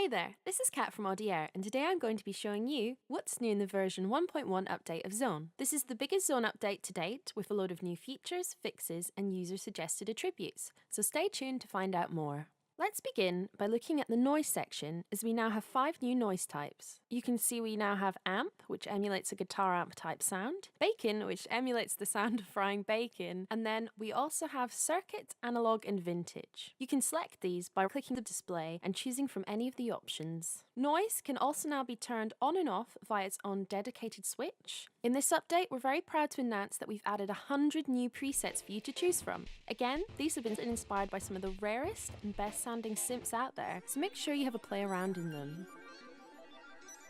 Hey there, this is Kat from Audiaire, and today I'm going to be showing you what's new in the version 1.1 update of Zone. This is the biggest Zone update to date, with a load of new features, fixes, and user-suggested attributes, so stay tuned to find out more. Let's begin by looking at the noise section, as we now have 5 new noise types. You can see we now have amp, which emulates a guitar amp type sound, bacon, which emulates the sound of frying bacon, and then we also have circuit, analog, and vintage. You can select these by clicking the display and choosing from any of the options. Noise can also now be turned on and off via its own dedicated switch. In this update, we're very proud to announce that we've added 100 new presets for you to choose from. Again, these have been inspired by some of the rarest and best sounding synths out there, so make sure you have a play around in them.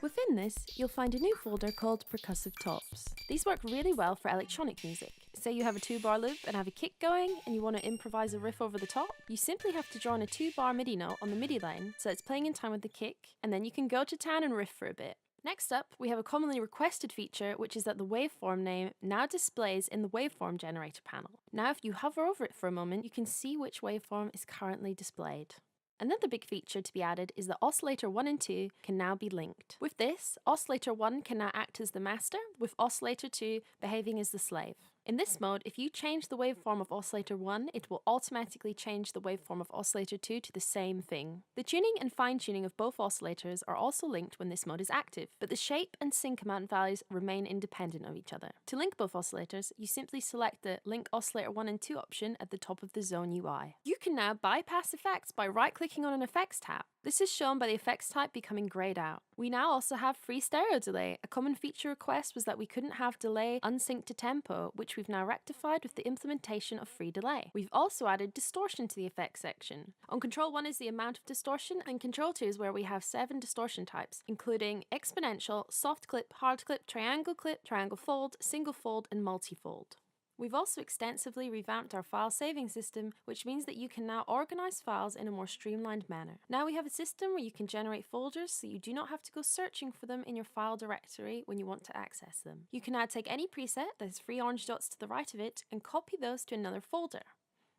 Within this, you'll find a new folder called Percussive Tops. These work really well for electronic music. Say you have a 2-bar loop and have a kick going and you want to improvise a riff over the top, you simply have to draw on a 2-bar MIDI note on the MIDI line so it's playing in time with the kick, and then you can go to town and riff for a bit. Next up, we have a commonly requested feature, which is that the waveform name now displays in the waveform generator panel. Now if you hover over it for a moment, you can see which waveform is currently displayed. Another big feature to be added is that Oscillator 1 and 2 can now be linked. With this, Oscillator 1 can now act as the master, with Oscillator 2 behaving as the slave. In this mode, if you change the waveform of Oscillator 1, it will automatically change the waveform of Oscillator 2 to the same thing. The tuning and fine-tuning of both oscillators are also linked when this mode is active, but the shape and sync amount values remain independent of each other. To link both oscillators, you simply select the Link Oscillator 1 and 2 option at the top of the Zone UI. You can now bypass effects by right-clicking on an effects tab. This is shown by the effects type becoming grayed out. We now also have free stereo delay. A common feature request was that we couldn't have delay unsynced to tempo, which we've now rectified with the implementation of free delay. We've also added distortion to the effects section. On Control 1 is the amount of distortion, and Control 2 is where we have 7 distortion types, including exponential, soft clip, hard clip, triangle fold, single fold, and multi-fold. We've also extensively revamped our file saving system, which means that you can now organize files in a more streamlined manner. Now we have a system where you can generate folders so you do not have to go searching for them in your file directory when you want to access them. You can now take any preset that has 3 orange dots to the right of it and copy those to another folder.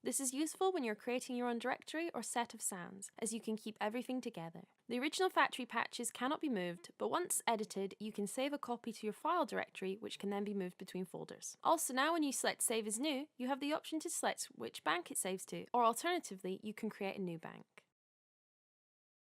This is useful when you're creating your own directory or set of sounds, as you can keep everything together. The original factory patches cannot be moved, but once edited, you can save a copy to your file directory, which can then be moved between folders. Also, now when you select Save as New, you have the option to select which bank it saves to, or alternatively, you can create a new bank.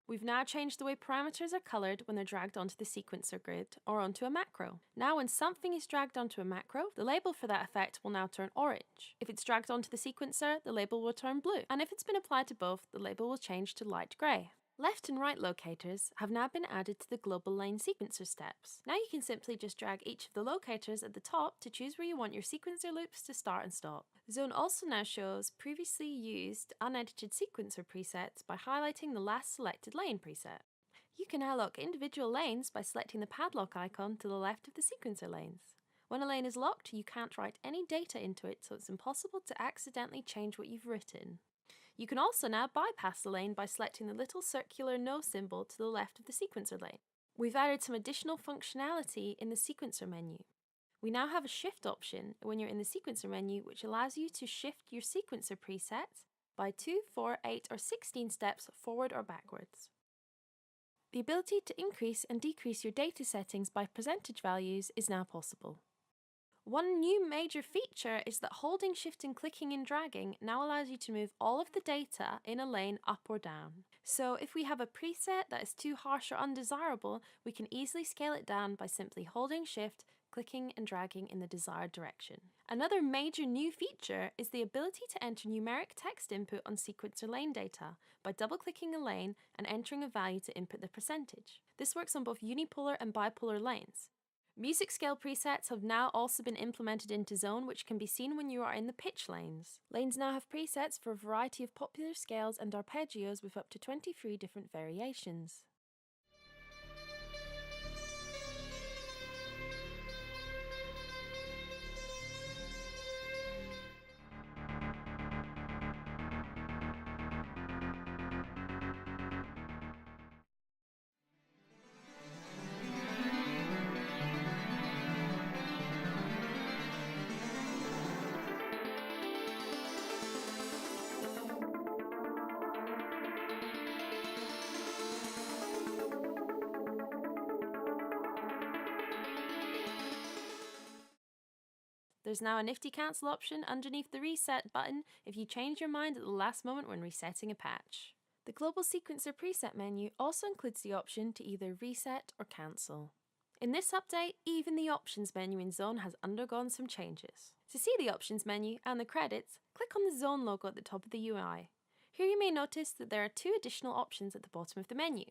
We've now changed the way parameters are coloured when they're dragged onto the sequencer grid or onto a macro. Now when something is dragged onto a macro, the label for that effect will now turn orange. If it's dragged onto the sequencer, the label will turn blue. And if it's been applied to both, the label will change to light grey. Left and right locators have now been added to the global lane sequencer steps. Now you can simply just drag each of the locators at the top to choose where you want your sequencer loops to start and stop. Zone also now shows previously used unedited sequencer presets by highlighting the last selected lane preset. You can now lock individual lanes by selecting the padlock icon to the left of the sequencer lanes. When a lane is locked, you can't write any data into it, so it's impossible to accidentally change what you've written. You can also now bypass the lane by selecting the little circular no symbol to the left of the sequencer lane. We've added some additional functionality in the sequencer menu. We now have a shift option when you're in the sequencer menu, which allows you to shift your sequencer presets by 2, 4, 8, or 16 steps forward or backwards. The ability to increase and decrease your data settings by percentage values is now possible. One new major feature is that holding shift and clicking and dragging now allows you to move all of the data in a lane up or down. So if we have a preset that is too harsh or undesirable, we can easily scale it down by simply holding shift, clicking and dragging in the desired direction. Another major new feature is the ability to enter numeric text input on sequencer lane data by double-clicking a lane and entering a value to input the percentage. This works on both unipolar and bipolar lanes. Music scale presets have now also been implemented into Zone, which can be seen when you are in the pitch lanes. Lanes now have presets for a variety of popular scales and arpeggios with up to 23 different variations. There's now a nifty cancel option underneath the reset button if you change your mind at the last moment when resetting a patch. The global sequencer preset menu also includes the option to either reset or cancel. In this update, even the options menu in Zone has undergone some changes. To see the options menu and the credits, click on the Zone logo at the top of the UI. Here you may notice that there are two additional options at the bottom of the menu.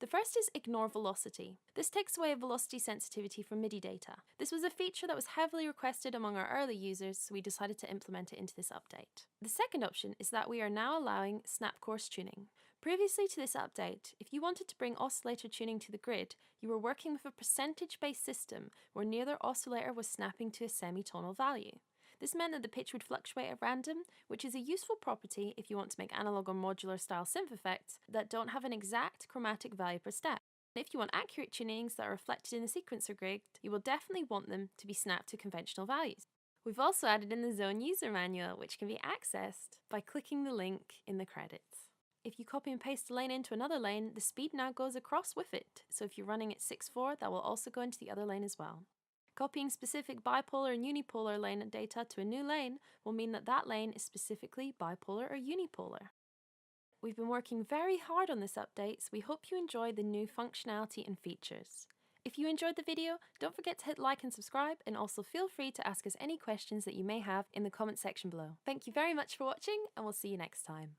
The first is Ignore Velocity. This takes away velocity sensitivity from MIDI data. This was a feature that was heavily requested among our early users, so we decided to implement it into this update. The second option is that we are now allowing snap course tuning. Previously to this update, if you wanted to bring oscillator tuning to the grid, you were working with a percentage-based system where neither oscillator was snapping to a semitonal value. This meant that the pitch would fluctuate at random, which is a useful property if you want to make analog or modular style synth effects that don't have an exact chromatic value per step. If you want accurate tunings that are reflected in the sequencer grid, you will definitely want them to be snapped to conventional values. We've also added in the Zone user manual, which can be accessed by clicking the link in the credits. If you copy and paste a lane into another lane, the speed now goes across with it, so if you're running at 6/4, that will also go into the other lane as well. Copying specific bipolar and unipolar lane data to a new lane will mean that that lane is specifically bipolar or unipolar. We've been working very hard on this update, so we hope you enjoy the new functionality and features. If you enjoyed the video, don't forget to hit like and subscribe, and also feel free to ask us any questions that you may have in the comment section below. Thank you very much for watching, and we'll see you next time.